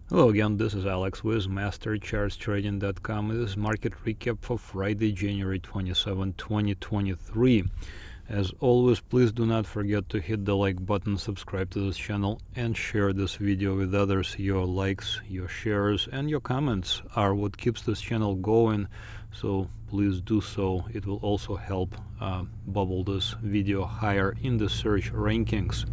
Hello again, this is Alex with MasterChartsTrading.com. This is market recap for Friday, January 27, 2023. As always, please do not forget to hit the like button, subscribe to this channel, and share this video with others. Your likes, your shares, and your comments are what keeps this channel going, so please do so. It will also help bubble this video higher in the search rankings.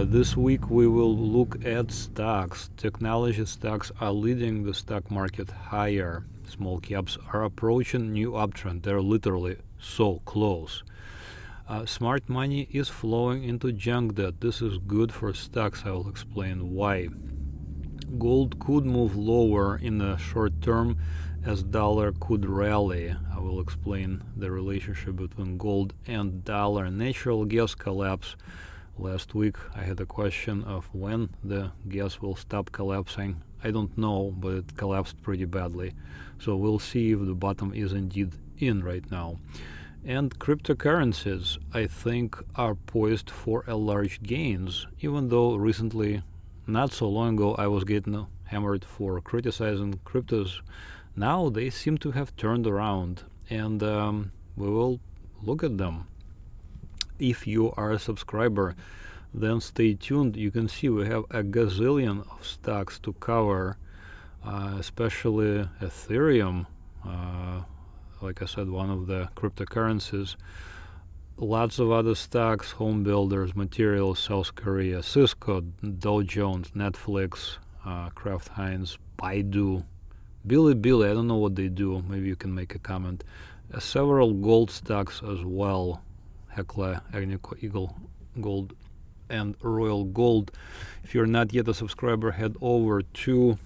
This week we will look at stocks. Technology stocks are leading the stock market higher. Small caps are approaching new uptrend. They're literally so close. Smart money is flowing into junk debt. This is good for stocks. I will explain why. Gold could move lower in the short term as dollar could rally. I will explain the relationship between gold and dollar. Natural gas collapse. Last week I had a question of when the gas will stop collapsing. I don't know, but it collapsed pretty badly. So we'll see if the bottom is indeed in right now. And cryptocurrencies, I think, are poised for a large gains, even though recently, not so long ago, I was getting hammered for criticizing cryptos. Now they seem to have turned around, and we will look at them. If you are a subscriber, then stay tuned. You can see we have a gazillion of stocks to cover, especially Ethereum, like I said, one of the cryptocurrencies. Lots of other stocks, home builders, materials, South Korea, Cisco, Dow Jones, Netflix, Kraft Heinz, Baidu, Bilibili. I don't know what they do. Maybe you can make a comment. Several gold stocks as well. Hecla, Agnico Eagle Gold, and Royal Gold. If you're not yet a subscriber, head over to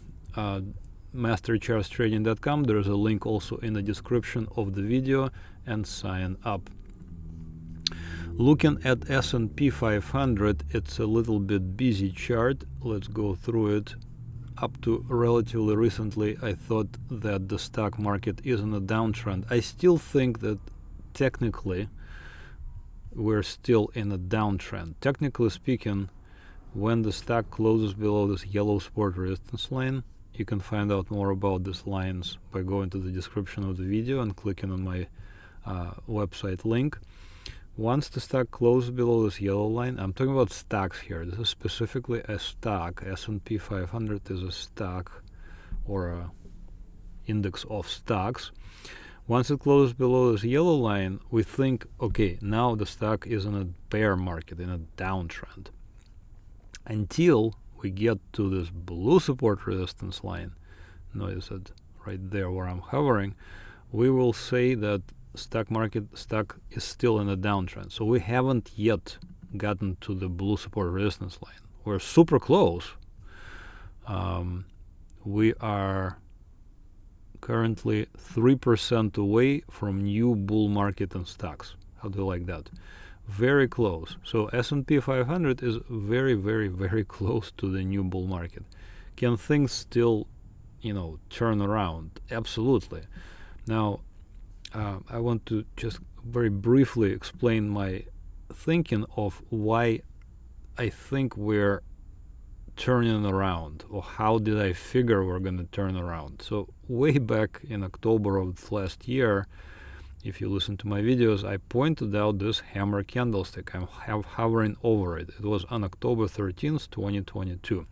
MasterChartsTrading.com. There's a link also in the description of the video, and sign up. Looking at S&P 500, it's a little bit busy chart. Let's go through it. Up to relatively recently, I thought that the stock market is in a downtrend. I still think that technically we're still in a downtrend. Technically speaking, when the stock closes below this yellow support resistance line, you can find out more about these lines by going to the description of the video and clicking on my website link. Once the stock closes below this yellow line, I'm talking about stocks here. This is specifically a stock. S&P 500 is a stock or a index of stocks. Once it closes below this yellow line, we think, okay, now the stock is in a bear market, in a downtrend. Until we get to this blue support resistance line, notice it right there where I'm hovering, we will say that stock is still in a downtrend. So we haven't yet gotten to the blue support resistance line. We're super close. We are currently 3% away from new bull market in stocks. How do you like that? Very close. So S&P 500 is very, very, very close to the new bull market. Can things still, turn around? Absolutely. Now, I want to just very briefly explain my thinking of why I think we're turning around, or how did I figure we're going to turn around. So way back in October of last year, if you listen to my videos, I pointed out this hammer candlestick. I'm hovering over it. It was on October 13th, 2022.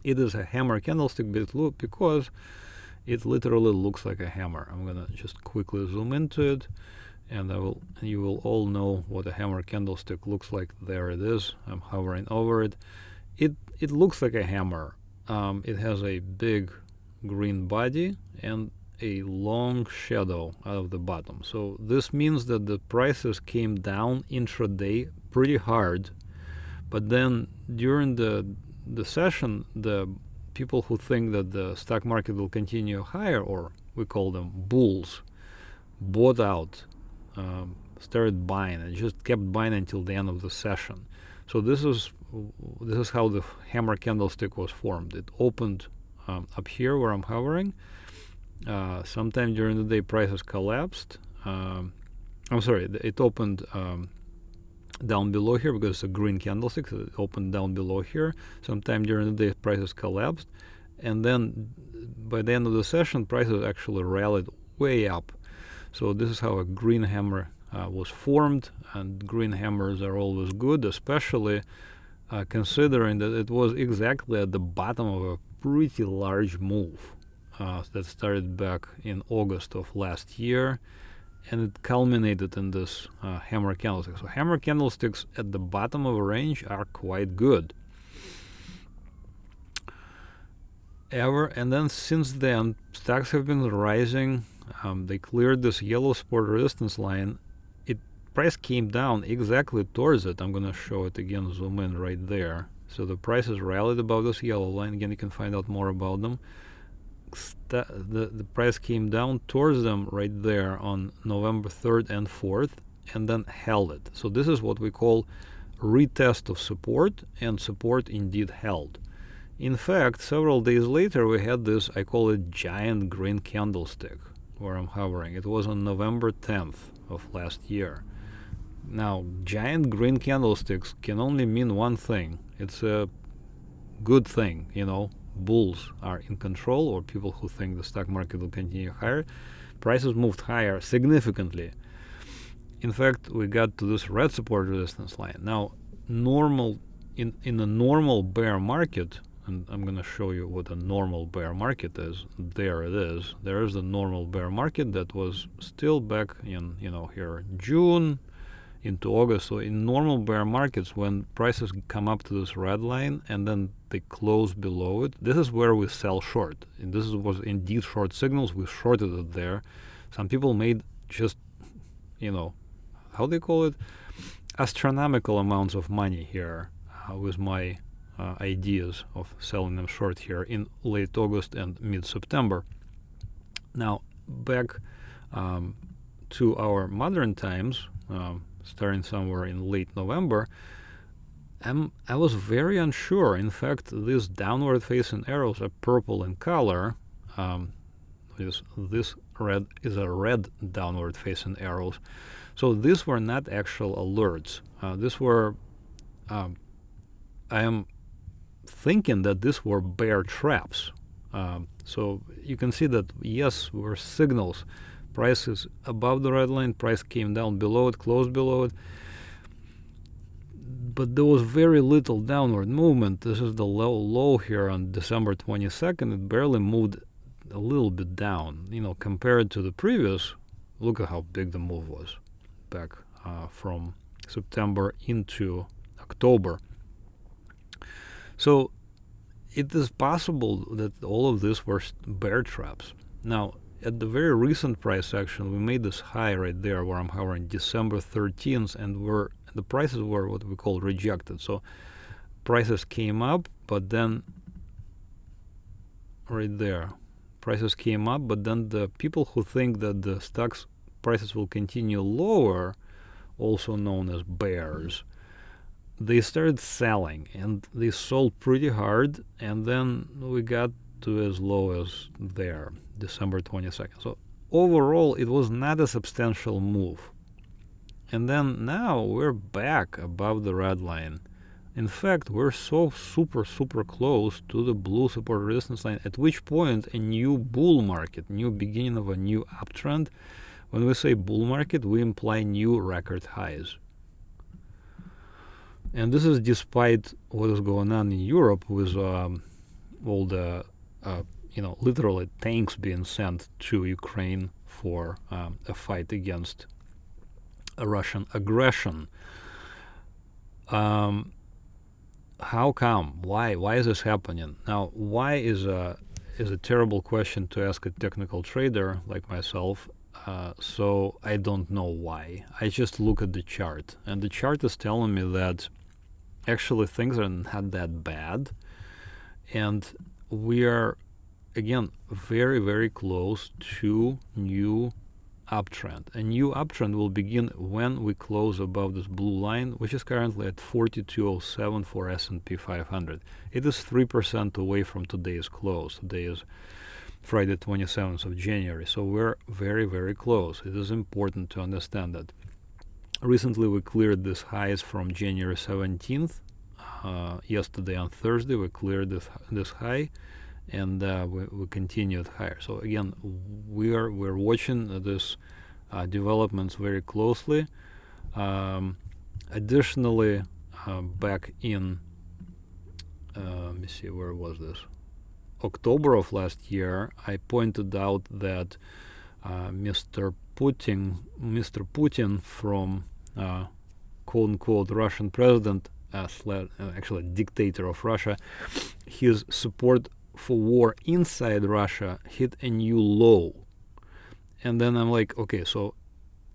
It is a hammer candlestick because it literally looks like a hammer. I'm going to just quickly zoom into it, and you will all know what a hammer candlestick looks like. There it is. I'm hovering over it. It looks like a hammer. It has a big green body and a long shadow out of the bottom. So this means that the prices came down intraday pretty hard, but then during the session, the people who think that the stock market will continue higher, or we call them bulls, bought out, started buying, and just kept buying until the end of the session. So this is how the hammer candlestick was formed. It opened up here where I'm hovering. Sometime during the day, prices collapsed. It opened down below here because it's a green candlestick. So it opened down below here. Sometime during the day, prices collapsed. And then by the end of the session, prices actually rallied way up. So this is how a green hammer was formed. And green hammers are always good, especially considering that it was exactly at the bottom of a pretty large move that started back in August of last year, and it culminated in this hammer candlestick. So hammer candlesticks at the bottom of a range are quite good. And then since then, stocks have been rising. They cleared this yellow support resistance line. Price came down exactly towards it. I'm going to show it again, zoom in right there. So the prices rallied above this yellow line. Again, you can find out more about them. The price came down towards them right there on November 3rd and 4th, and then held it. So this is what we call retest of support, and support indeed held. In fact, several days later, we had this, I call it giant green candlestick, where I'm hovering. It was on November 10th of last year. Now, giant green candlesticks can only mean one thing. It's a good thing, bulls are in control, or people who think the stock market will continue higher. Prices moved higher significantly. In fact, we got to this red support resistance line. Now, in a normal bear market, and I'm going to show you what a normal bear market is. There it is. There is the normal bear market that was still back in, here June into August. So in normal bear markets, when prices come up to this red line and then they close below it, this is where we sell short. And this was indeed short signals. We shorted it there. Some people made just, how they call it, astronomical amounts of money here with my ideas of selling them short here in late August and mid-September. Now, back to our modern times, starting somewhere in late November, I was very unsure. In fact, these downward facing arrows are purple in color. This red is a red downward facing arrows. So these were not actual alerts. These were, I am thinking that these were bear traps. So you can see that, yes, were signals. Price is above the red line, price came down below it, closed below it. But there was very little downward movement. This is the low here on December 22nd. It barely moved a little bit down. Compared to the previous, look at how big the move was back from September into October. So it is possible that all of this were bear traps. Now, at the very recent price action, we made this high right there where I'm hovering, December 13th, and the prices were what we call rejected. So prices came up, but then right there, prices came up, but then the people who think that the stocks prices will continue lower, also known as bears, they started selling, and they sold pretty hard, and then we got to as low as there, December 22nd. So overall, it was not a substantial move. And then now we're back above the red line. In fact, we're so super close to the blue support resistance line, at which point a new bull market, new beginning of a new uptrend. When we say bull market, we imply new record highs. And this is despite what is going on in Europe with all the, literally tanks being sent to Ukraine for a fight against a Russian aggression. How come? Why? Why is this happening? Now, why is a terrible question to ask a technical trader like myself. So I don't know why. I just look at the chart, and the chart is telling me that actually things are not that bad, and we are again very close to new uptrend. A new uptrend will begin when we close above this blue line, which is currently at 4207 for S&P 500. It is 3% away from today's close. Today is Friday 27th of January, so we're very close. It is important to understand that. Recently we cleared these highs from January 17th. Yesterday on Thursday we cleared this high, and we continued higher. So again, we're watching this developments very closely. Additionally, back in let me see, where was this? October of last year, I pointed out that Mr. Putin from quote-unquote Russian president, actually dictator of Russia, his support for war inside Russia hit a new low. And then I'm like, okay, so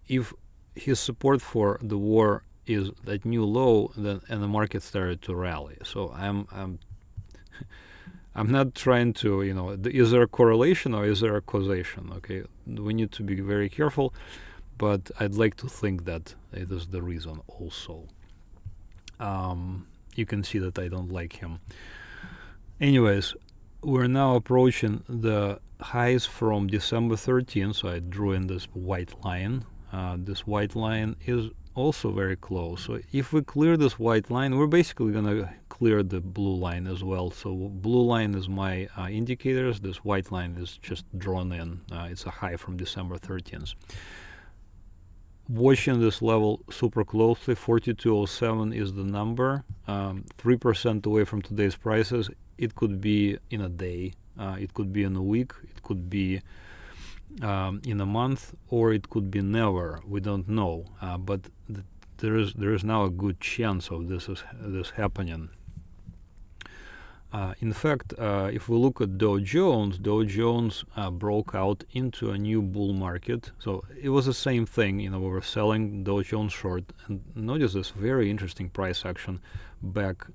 if his support for the war is that new low, then and the market started to rally. So I'm not trying to, is there a correlation or is there a causation? Okay, we need to be very careful, but I'd like to think that it is the reason also. You can see that I don't like him. Anyways, we're now approaching the highs from December 13th, so I drew in this white line. This white line is also very close. So if we clear this white line, we're basically going to clear the blue line as well. So blue line is my indicators. This white line is just drawn in. It's a high from December 13th. Watching this level super closely. 4207 is the number. 3% away from today's prices. It could be in a day. It could be in a week. It could be in a month, or it could be never. We don't know, but there is now a good chance of this happening. In fact, if we look at Dow Jones broke out into a new bull market. So it was the same thing. We were selling Dow Jones short, and notice this very interesting price action back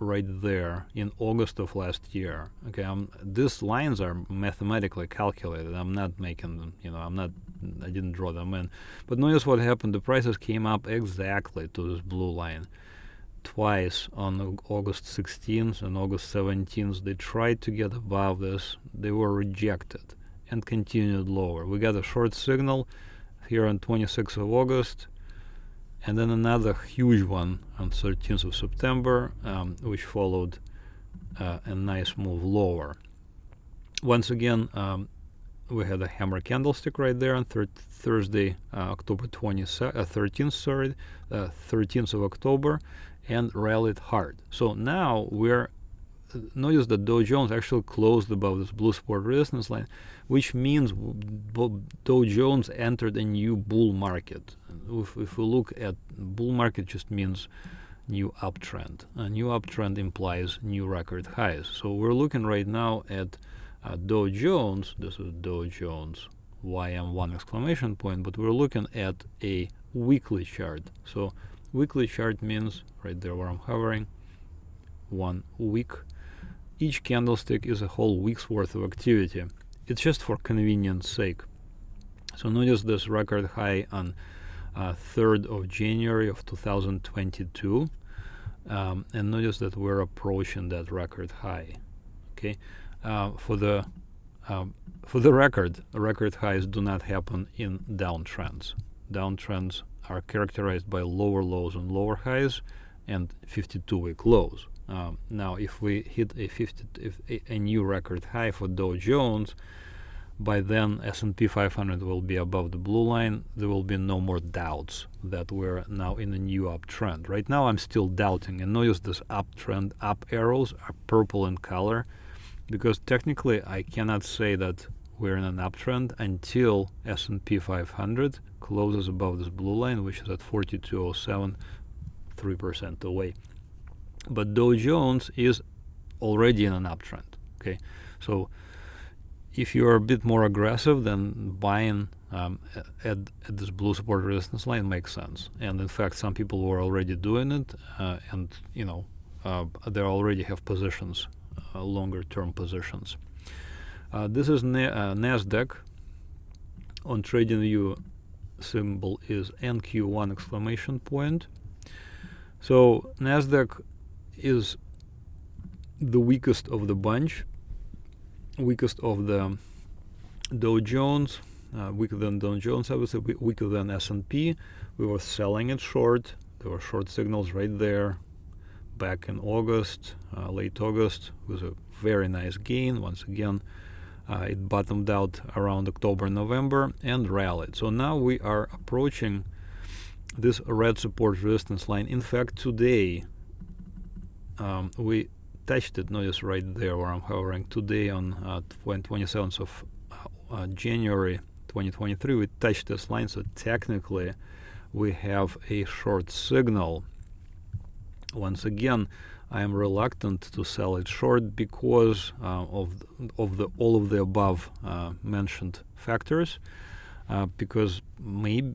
right there in August of last year. Okay, these lines are mathematically calculated. I'm not making them, I didn't draw them in. But notice what happened. The prices came up exactly to this blue line. Twice on August 16th and August 17th, they tried to get above this. They were rejected and continued lower. We got a short signal here on 26th of August, and then another huge one on 13th of September, which followed a nice move lower. Once again, we had a hammer candlestick right there on Thursday, October 13th, 13th of October, and rallied hard. So now notice that Dow Jones actually closed above this blue support resistance line, which means Dow Jones entered a new bull market. If we look at bull market, just means new uptrend. A new uptrend implies new record highs. So we're looking right now at Dow Jones. This is Dow Jones YM1 exclamation point, but we're looking at a weekly chart. So weekly chart means right there where I'm hovering, 1 week. Each candlestick is a whole week's worth of activity. It's just for convenience sake. So notice this record high on 3rd of January of 2022, and notice that we're approaching that record high. Okay, for the record highs do not happen in downtrends. Downtrends are characterized by lower lows and lower highs and 52-week lows. Now, if we hit a new record high for Dow Jones, by then S&P 500 will be above the blue line. There will be no more doubts that we're now in a new uptrend. Right now I'm still doubting, and notice this uptrend, up arrows are purple in color, because technically I cannot say that we're in an uptrend until S&P 500 closes above this blue line, which is at 4207, 3% away. But Dow Jones is already in an uptrend. Okay, so if you are a bit more aggressive, then buying at this blue support resistance line makes sense. And in fact, some people were already doing it, and they already have positions, longer-term positions. This is NASDAQ. On TradingView, symbol is NQ1 exclamation point. So NASDAQ is the weakest of the bunch, weakest of the Dow Jones, weaker than Dow Jones, obviously, weaker than S&P. We were selling it short. There were short signals right there back in August, late August, with a very nice gain. Once again, it bottomed out around October, November, and rallied. So now we are approaching this red support resistance line. In fact, today we touched it. Notice right there where I'm hovering today on 27th of January 2023. We touched this line, so technically we have a short signal. Once again, I am reluctant to sell it short because of all of the above mentioned factors. Because maybe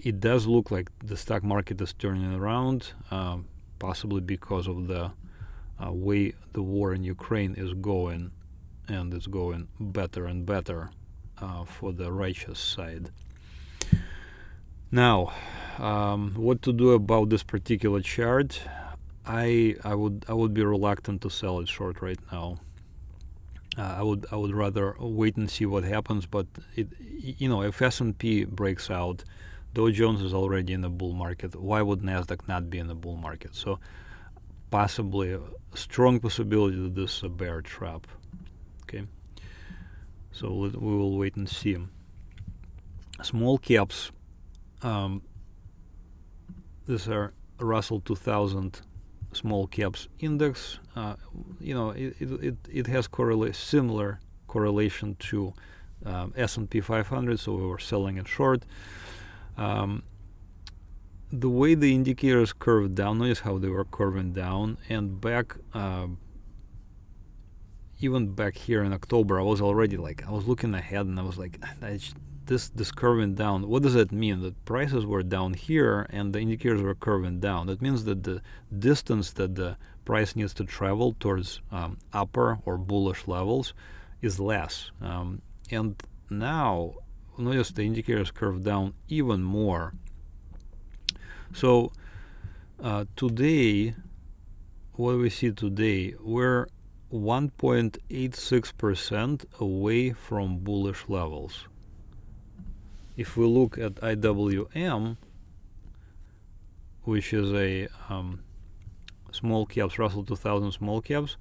it does look like the stock market is turning around, possibly because of the way the war in Ukraine is going, and it's going better and better for the righteous side. Now, what to do about this particular chart? I would be reluctant to sell it short right now. I would rather wait and see what happens. But if S&P breaks out, Dow Jones is already in a bull market. Why would NASDAQ not be in a bull market? So possibly a strong possibility that this is a bear trap. Okay. So we will wait and see. Small caps. These are Russell 2000 small caps index. It has similar correlation to S&P 500, so we were selling it short. The way the indicators curved down, notice how they were curving down, and even back here in October, I was already I was looking ahead, and I was like, this curving down, what does that mean? That prices were down here and the indicators were curving down. That means that the distance that the price needs to travel towards upper or bullish levels is less. And now, notice the indicators curve down even more. So today, what we see today, we're 1.86% away from bullish levels. If we look at IWM, which is a small caps, Russell 2000 small caps,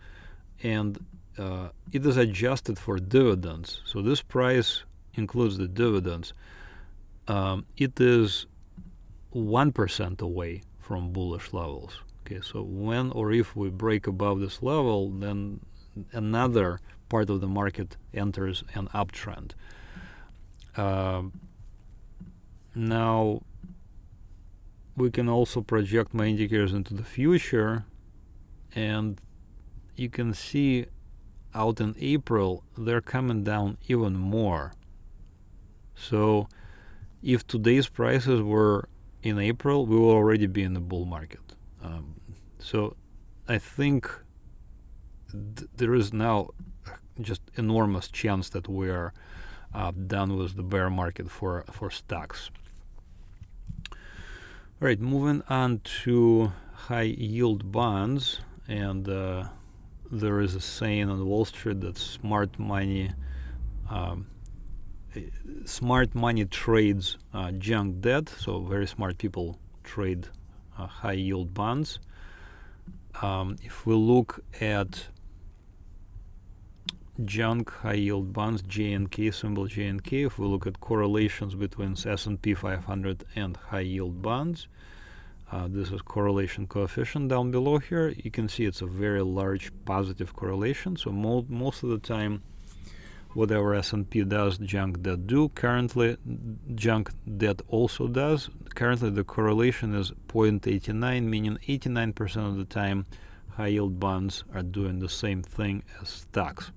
and it is adjusted for dividends. So this price includes the dividends. It is 1% away from bullish levels. Okay, so when or if we break above this level, then another part of the market enters an uptrend. Now, we can also project my indicators into the future, and you can see out in April, they're coming down even more. So if today's prices were in April, we will already be in the bull market. So I think there is now just enormous chance that we are done with the bear market for stocks. All right, moving on to high yield bonds, and there is a saying on Wall Street that smart money trades junk debt. So very smart people trade high yield bonds. If we look at junk high yield bonds, JNK, symbol JNK, if we look at correlations between S&P 500 and high yield bonds, this is correlation coefficient down below here. You can see it's a very large positive correlation. So most of the time, whatever S&P does, junk debt do. Currently, junk debt also does. Currently, the correlation is 0.89, meaning 89% of the time, high yield bonds are doing the same thing as stocks.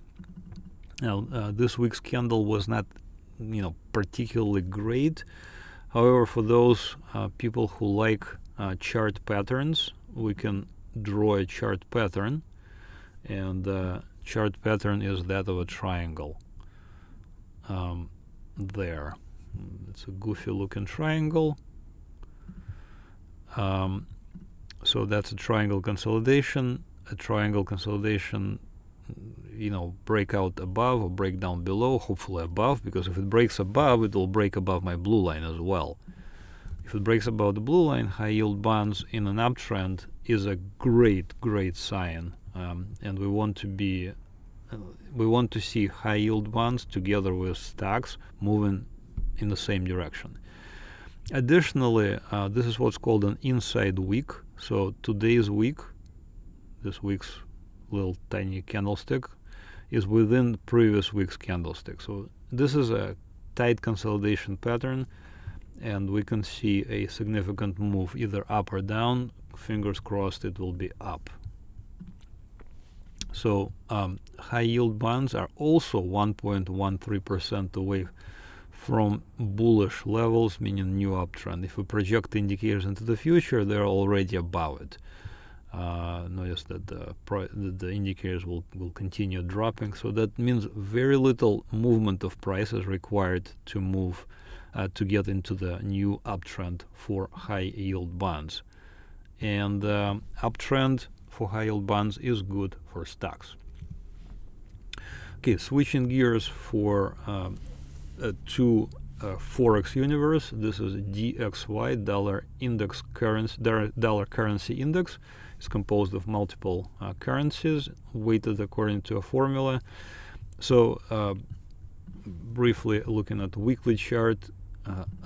Now, this week's candle was not, particularly great. However, for those people who like chart patterns, we can draw a chart pattern, and chart pattern is that of a triangle. There, it's a goofy looking triangle. So that's a triangle consolidation. A triangle consolidation, break out above or break down below, hopefully above, because if it breaks above, it will break above my blue line as well. If it breaks above the blue line, high yield bonds in an uptrend is a great sign, and we want to see high yield bonds together with stocks moving in the same direction. Additionally, this is what's called an inside wick. So today's wick, this week's little tiny candlestick, is within previous week's candlestick. So this is a tight consolidation pattern, and we can see a significant move either up or down. Fingers crossed it will be up. So high yield bonds are also 1.13% away from bullish levels, meaning new uptrend. If we project the indicators into the future, they're already above it. Notice that the indicators will continue dropping, so that means very little movement of price is required to move to get into the new uptrend for high yield bonds. And uptrend for high yield bonds is good for stocks. Okay, switching gears for to Forex universe. This is DXY, dollar currency index. It's composed of multiple currencies weighted according to a formula. So briefly looking at the weekly chart,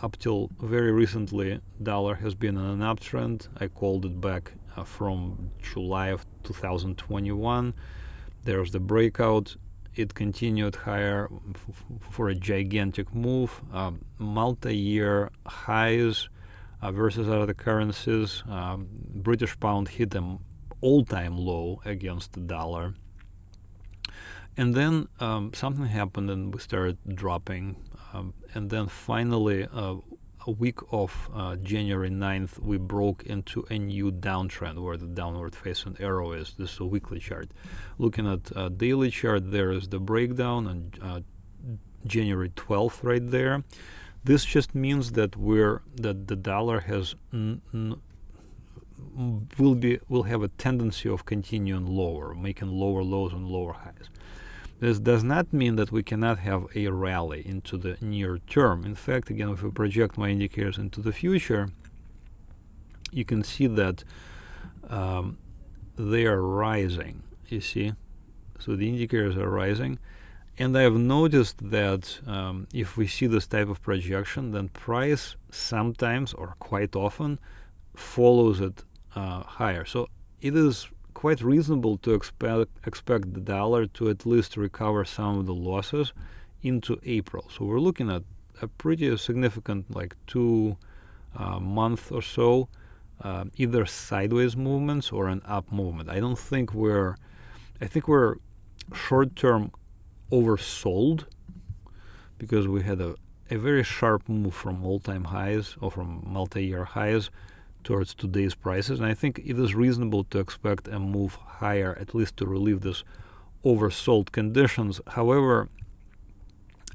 up till very recently, dollar has been on an uptrend. I called it back from July of 2021. There's the breakout. It continued higher for a gigantic move, multi-year highs versus other currencies. British pound hit an all-time low against the dollar. And then something happened and we started dropping. And then finally, a week of January 9th, we broke into a new downtrend where the downward facing arrow is. This is a weekly chart. Looking at a daily chart, there is the breakdown on January 12th right there. This just means that the dollar has will have a tendency of continuing lower, making lower lows and lower highs. This does not mean that we cannot have a rally into the near term. In fact, again, if we project my indicators into the future, you can see that they are rising, you see. So the indicators are rising. And I have noticed that if we see this type of projection, then price sometimes or quite often follows it higher. So it is quite reasonable to expect the dollar to at least recover some of the losses into April. So we're looking at a pretty significant, like 2 month or so, either sideways movements or an up movement. I think we're short-term oversold because we had a very sharp move from all-time highs or from multi-year highs towards today's prices, and I think it is reasonable to expect a move higher, at least to relieve this oversold conditions. However,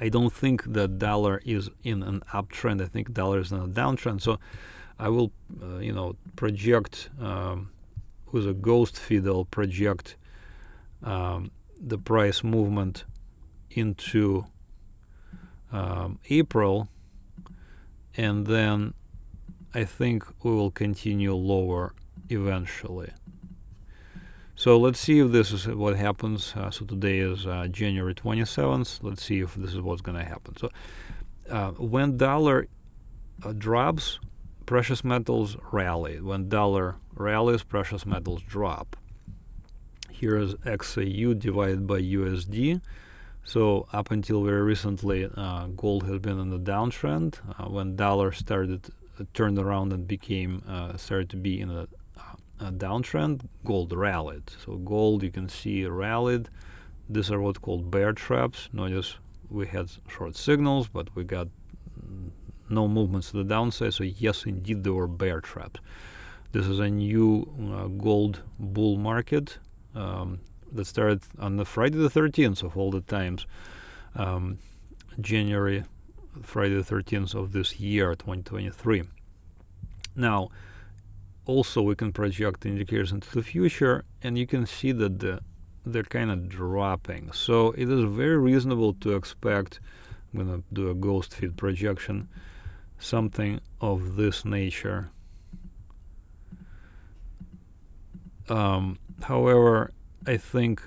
I don't think that dollar is in an uptrend. I think dollar is in a downtrend. So I will, project with a ghost feed. I'll project the price movement into April, and then I think we will continue lower eventually. So let's see if this is what happens. So today is January 27th. Let's see if this is what's going to happen. So when dollar drops, precious metals rally. When dollar rallies, precious metals drop. Here is XAU divided by USD. So up until very recently, gold has been in the downtrend. When dollar turned around and started to be in a downtrend, gold rallied. So gold, you can see, rallied. These are what's called bear traps. Notice we had short signals, but we got no movements to the downside. So yes, indeed, there were bear traps. This is a new gold bull market that started on the Friday the 13th of all the times, Friday the 13th of this year, 2023. Now, also we can project indicators into the future, and you can see that the they're kind of dropping. So it is very reasonable to expect, I'm going to do a ghost feed projection, something of this nature. However, I think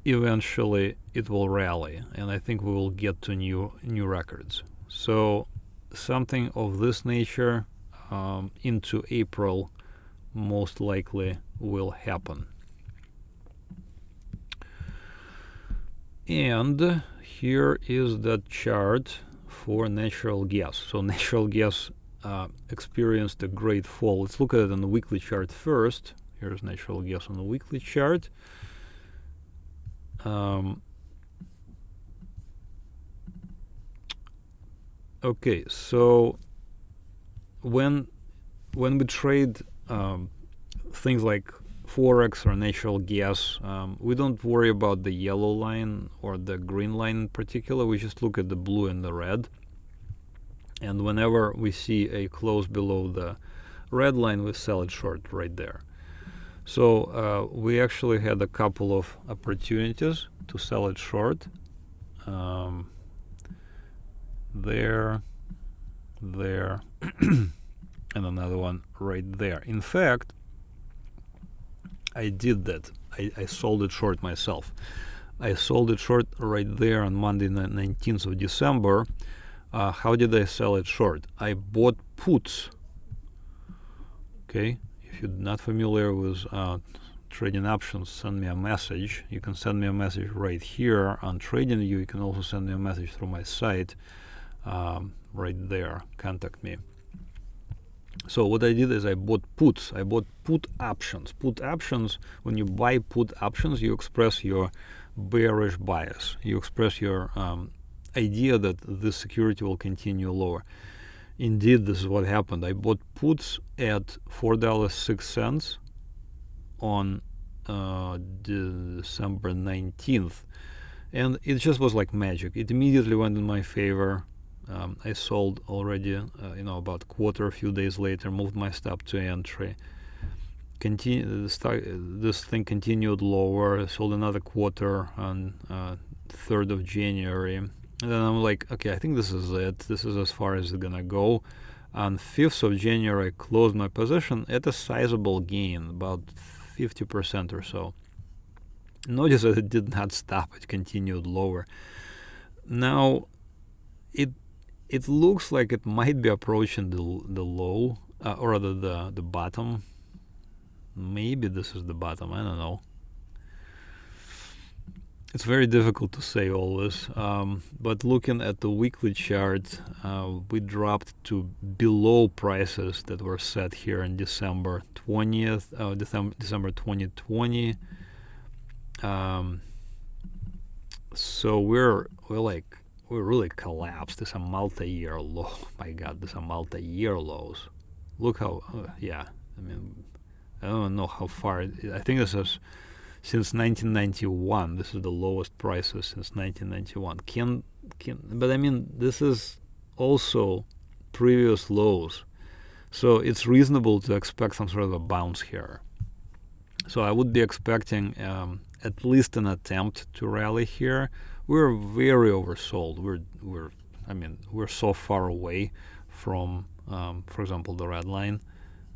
eventually it will rally, and I think we will get to new records. So something of this nature into April most likely will happen. And here is that chart for natural gas. So natural gas experienced a great fall. Let's look at it on the weekly chart first. Here's natural gas on the weekly chart. Okay, so when we trade things like Forex or natural gas, we don't worry about the yellow line or the green line in particular. We just look at the blue and the red. And whenever we see a close below the red line, we sell it short right there. So we actually had a couple of opportunities to sell it short. There, and another one right there. In fact, I did that. I sold it short myself. I sold it short right there on Monday, 19th of December. How did I sell it short? I bought puts. Okay, if you're not familiar with trading options, send me a message. You can send me a message right here on TradingView. You can also send me a message through my site right there. Contact me. So what I did is I bought puts. I bought put options. Put options, when you buy put options, you express your bearish bias. You express your idea that this security will continue lower. Indeed, this is what happened. I bought puts at $4.06 on December 19th. And it just was like magic. It immediately went in my favor. I sold already, about a few days later, moved my stop to entry. This thing continued lower. I sold another quarter on 3rd of January. And then I'm like, okay, I think this is it. This is as far as it's gonna go. On 5th of January, I closed my position at a sizable gain, about 50% or so. Notice that it did not stop. It continued lower. Now, it looks like it might be approaching the low, or rather the bottom. Maybe this is the bottom. I don't know. It's very difficult to say always, but looking at the weekly chart, we dropped to below prices that were set here in December 2020. So we're really collapsed. This is a multi-year low. My God, this is a multi-year lows. Look how, I don't know how far. I think this is since 1991. This is the lowest prices since 1991. But this is also previous lows. So it's reasonable to expect some sort of a bounce here. So I would be expecting at least an attempt to rally here. We're very oversold. We're so far away from, for example, the red line,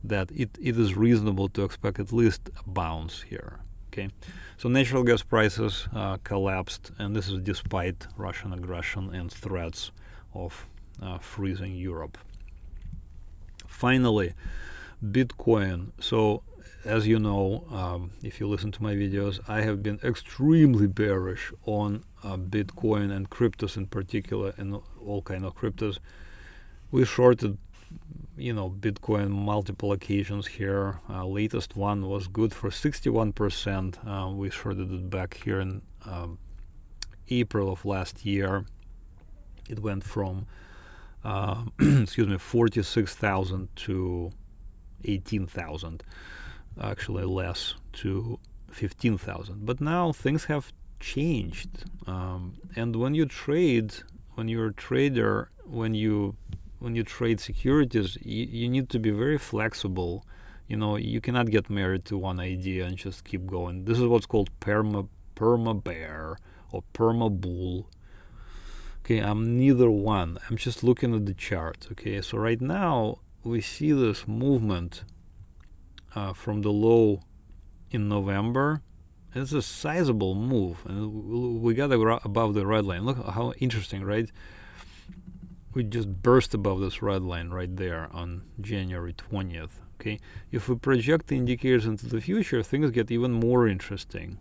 that it is reasonable to expect at least a bounce here. Okay, so natural gas prices collapsed, and this is despite Russian aggression and threats of freezing Europe. Finally, Bitcoin. So, as you know, if you listen to my videos, I have been extremely bearish on Bitcoin and cryptos in particular, and all kind of cryptos. We shorted, Bitcoin multiple occasions here. Latest one was good for 61%. We shorted it back here in April of last year. It went from 46,000 to 18,000. Actually less, to 15,000. But now things have changed, and when you're a trader, when you trade securities, you need to be very flexible. You know, you cannot get married to one idea and just keep going. This is what's called perma bear or perma bull. Okay, I'm neither one. I'm just looking at the chart. Okay, so right now we see this movement from the low in November. It's a sizable move, and we got above the red line. Look how interesting, right? We just burst above this red line right there on January 20th. Okay, if we project the indicators into the future, things get even more interesting.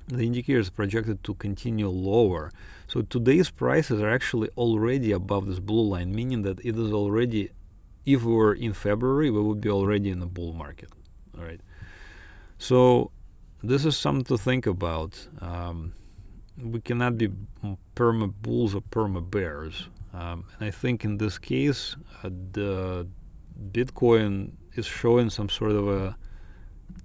The indicator is projected to continue lower. So today's prices are actually already above this blue line, meaning that it is already, if we were in February, we would be already in a bull market. All right. So this is something to think about. We cannot be perma bulls or perma bears. And I think in this case, the Bitcoin is showing some sort of a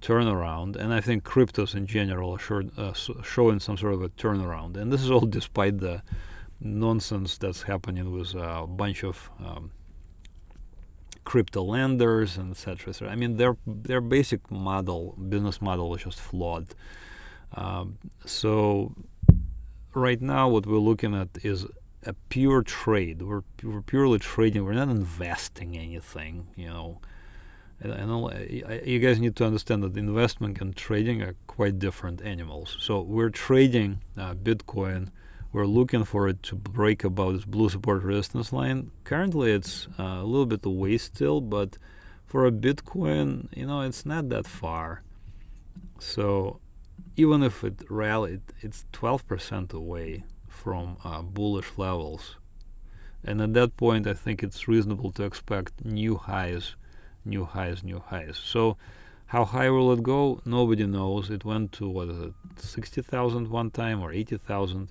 turnaround, and I think cryptos in general are showing some sort of a turnaround. And this is all despite the nonsense that's happening with a bunch of crypto lenders and etc. I mean, their basic business model is just flawed. So right now, what we're looking at is a pure trade. We're purely trading. We're not investing anything, you know. You guys need to understand that investment and trading are quite different animals. So we're trading Bitcoin. We're looking for it to break above this blue support resistance line. Currently, it's a little bit away still, but for a Bitcoin, you know, it's not that far. So even if it rallied, it's 12% away from bullish levels. And at that point, I think it's reasonable to expect new highs. So how high will it go? Nobody knows. It went to, what is it, 60,000 one time or 80,000.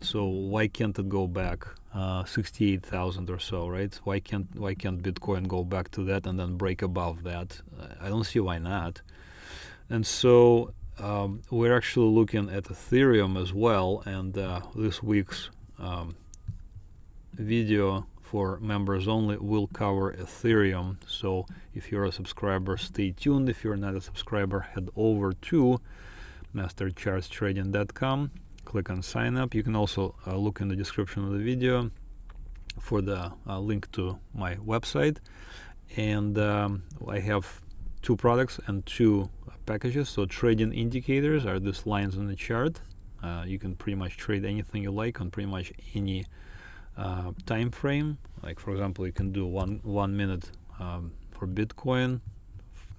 So why can't it go back 68,000 or so, right? Why can't Bitcoin go back to that and then break above that? I don't see why not. And so we're actually looking at Ethereum as well, and this week's video for members only will cover Ethereum. So if you're a subscriber, stay tuned. If you're not a subscriber, head over to MasterChartsTrading.com, click on sign up. You can also look in the description of the video for the link to my website. And I have 2 products and 2 packages. So trading indicators are these lines on the chart. You can pretty much trade anything you like on pretty much any time frame. Like, for example, you can do one minute for Bitcoin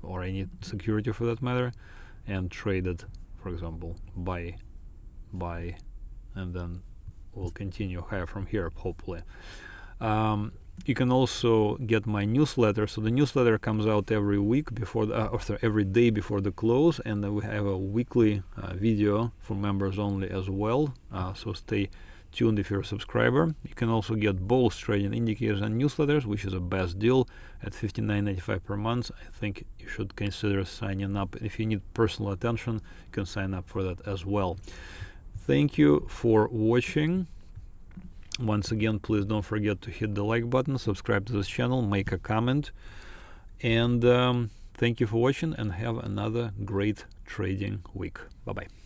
or any security for that matter, and trade it, for example, buy, and then we'll continue higher from here, hopefully. You can also get my newsletter. So the newsletter comes out every week before every day before the close, and then we have a weekly video for members only as well. So stay tuned if you're a subscriber. You can also get both trading indicators and newsletters, which is a best deal at $59.95 per month. I think you should consider signing up. If you need personal attention, you can sign up for that as well. Thank you for watching. Once again, please don't forget to hit the like button, subscribe to this channel, make a comment, and thank you for watching, and have another great trading week. Bye-bye.